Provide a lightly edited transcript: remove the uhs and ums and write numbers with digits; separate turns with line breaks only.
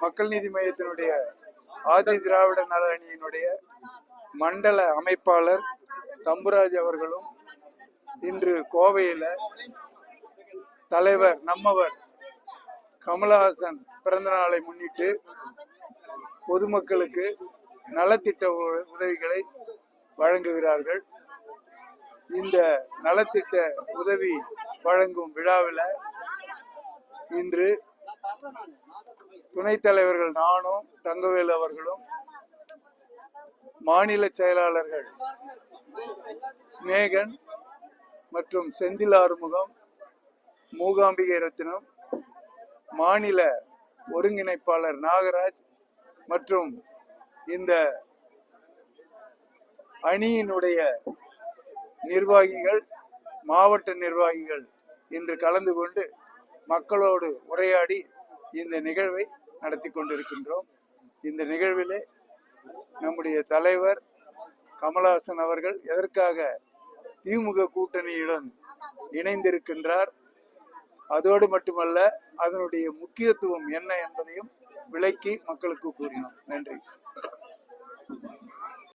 மக்கள் நீதி மையத்தினுடைய ஆதி திராவிட நல அணியினுடைய மண்டல அமைப்பாளர் தம்புராஜ் அவர்களும் இன்று கோவையில தலைவர் நம்மவர் கமலஹாசன் பிறந்த நாளை முன்னிட்டு பொதுமக்களுக்கு நலத்திட்ட உதவிகளை வழங்குகிறார்கள். இந்த நலத்திட்ட உதவி வழங்கும் விழாவில் இன்று துணைத் தலைவர்கள் நானும் தங்கவேலு அவர்களும், மாநில செயலாளர்கள் சிநேகன் மற்றும் செந்தில் ஆறுமுகம், மூகாம்பிகை ரத்தினம், மாநில ஒருங்கிணைப்பாளர் நாகராஜ் மற்றும் இந்த அணியினுடைய நிர்வாகிகள், மாவட்ட நிர்வாகிகள் இன்று கலந்து கொண்டு மக்களோடு உரையாடி இந்த நிகழ்வை நடத்தி கொண்டிருக்கின்றோம். இந்த நிகழ்விலே நம்முடைய தலைவர் கமலஹாசன் அவர்கள் எதற்காக திமுக கூட்டணியுடன் இணைந்திருக்கின்றார், அதோடு மட்டுமல்ல அதனுடைய முக்கியத்துவம் என்ன என்பதையும் விளக்கி மக்களுக்கு கூறினோம். நன்றி.